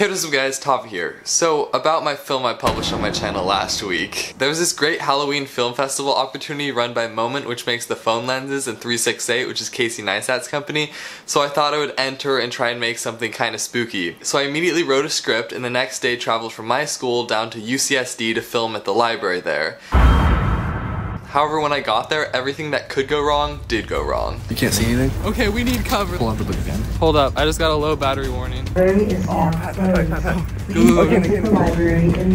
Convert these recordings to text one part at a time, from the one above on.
Hey, what's up guys, Tava here. So, about my film I published on my channel last week. There was this great Halloween film festival opportunity run by Moment, which makes the phone lenses, and 368, which is Casey Neistat's company, so I thought I would enter and try and make something kinda spooky. So I immediately wrote a script, and the next day traveled from my school down to UCSD to film at the library there. However, when I got there, everything that could go wrong did go wrong. You can't see anything? Okay, we need cover. Pull out the book again. Hold up, I just got a low battery warning. Library is now closed.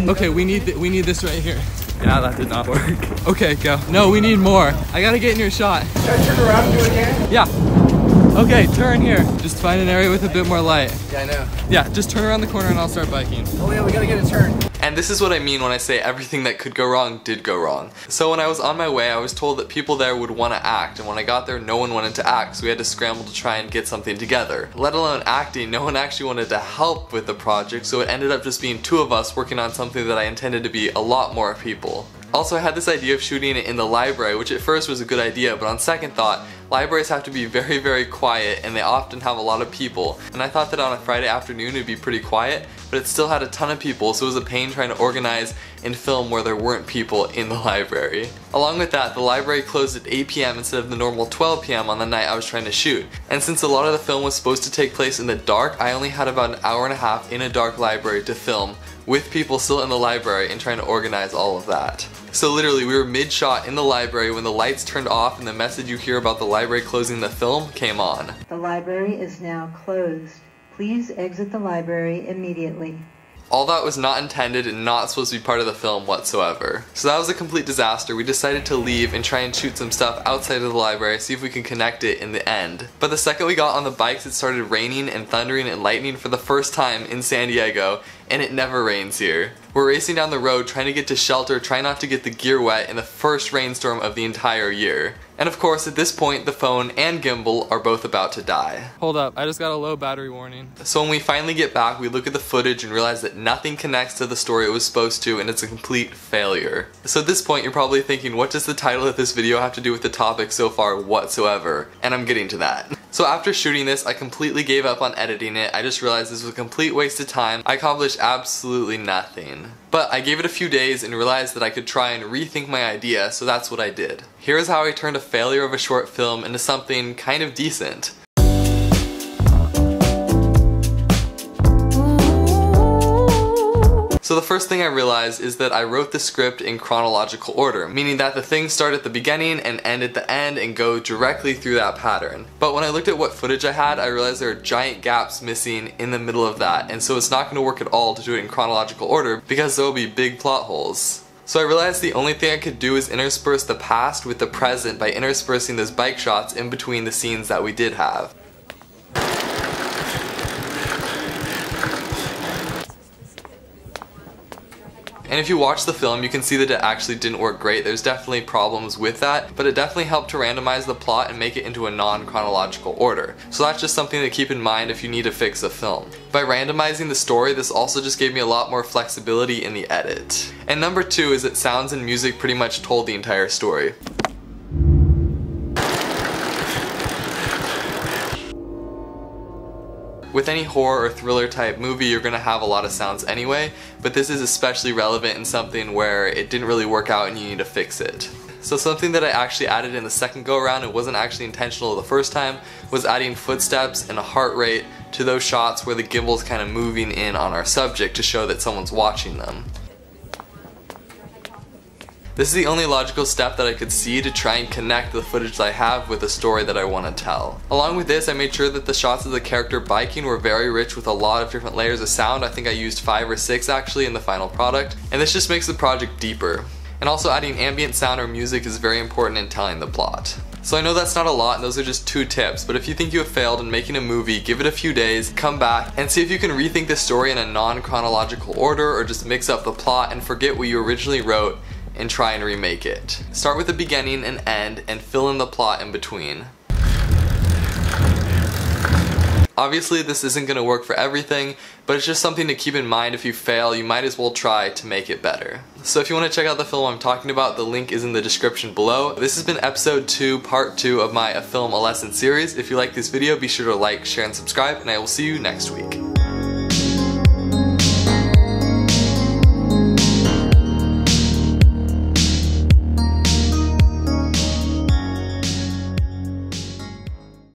Okay, we need this right here. Yeah, that did not work. Okay, go. No, we need more. I gotta get in your shot. Should I turn around and do it again? Yeah. Okay, turn here. Just find an area with a bit more light. Yeah, I know. Yeah, just turn around the corner and I'll start biking. Oh yeah, we gotta get a turn. And this is what I mean when I say everything that could go wrong did go wrong. So when I was on my way, I was told that people there would want to act, and when I got there, no one wanted to act, so we had to scramble to try and get something together. Let alone acting, no one actually wanted to help with the project, so it ended up just being two of us working on something that I intended to be a lot more people. Also, I had this idea of shooting it in the library, which at first was a good idea, but on second thought, libraries have to be very, very quiet, and they often have a lot of people. And I thought that on a Friday afternoon it'd be pretty quiet, but it still had a ton of people, so it was a pain trying to organize and film where there weren't people in the library. Along with that, the library closed at 8 p.m. instead of the normal 12 p.m. on the night I was trying to shoot. And since a lot of the film was supposed to take place in the dark, I only had about an hour and a half in a dark library to film, with people still in the library and trying to organize all of that. So literally, we were mid-shot in the library when the lights turned off and the message you hear about the library closing the film came on. The library is now closed. Please exit the library immediately. All that was not intended and not supposed to be part of the film whatsoever. So that was a complete disaster. We decided to leave and try and shoot some stuff outside of the library, see if we can connect it in the end. But the second we got on the bikes, it started raining and thundering and lightning for the first time in San Diego, and it never rains here. We're racing down the road trying to get to shelter, trying not to get the gear wet in the first rainstorm of the entire year. And of course, at this point, the phone and gimbal are both about to die. Hold up, I just got a low battery warning. So when we finally get back, we look at the footage and realize that nothing connects to the story it was supposed to, and it's a complete failure. So at this point, you're probably thinking, what does the title of this video have to do with the topic so far whatsoever? And I'm getting to that. So after shooting this, I completely gave up on editing it. I just realized this was a complete waste of time. I accomplished absolutely nothing. But I gave it a few days and realized that I could try and rethink my idea, so that's what I did. Here's how I turned a failure of a short film into something kind of decent. So the first thing I realized is that I wrote the script in chronological order, meaning that the things start at the beginning and end at the end and go directly through that pattern. But when I looked at what footage I had, I realized there are giant gaps missing in the middle of that, and so it's not going to work at all to do it in chronological order because there will be big plot holes. So I realized the only thing I could do is intersperse the past with the present by interspersing those bike shots in between the scenes that we did have. And if you watch the film, you can see that it actually didn't work great. There's definitely problems with that, but it definitely helped to randomize the plot and make it into a non-chronological order. So that's just something to keep in mind if you need to fix a film. By randomizing the story, this also just gave me a lot more flexibility in the edit. And number two is that sounds and music pretty much told the entire story. With any horror or thriller type movie, you're going to have a lot of sounds anyway, but this is especially relevant in something where it didn't really work out and you need to fix it. So something that I actually added in the second go around, it wasn't actually intentional the first time, was adding footsteps and a heart rate to those shots where the gimbal's kind of moving in on our subject to show that someone's watching them. This is the only logical step that I could see to try and connect the footage that I have with the story that I want to tell. Along with this, I made sure that the shots of the character biking were very rich with a lot of different layers of sound. I think I used 5 or 6 actually in the final product, and this just makes the project deeper. And also adding ambient sound or music is very important in telling the plot. So I know that's not a lot and those are just 2 tips, but if you think you have failed in making a movie, give it a few days, come back, and see if you can rethink the story in a non-chronological order or just mix up the plot and forget what you originally wrote and try and remake it. Start with the beginning and end and fill in the plot in between. Obviously this isn't going to work for everything, but it's just something to keep in mind. If you fail, you might as well try to make it better. So if you want to check out the film I'm talking about, the link is in the description below. This has been episode 2, part 2 of my A Film, A Lesson series. If you like this video, be sure to like, share, and subscribe, and I will see you next week.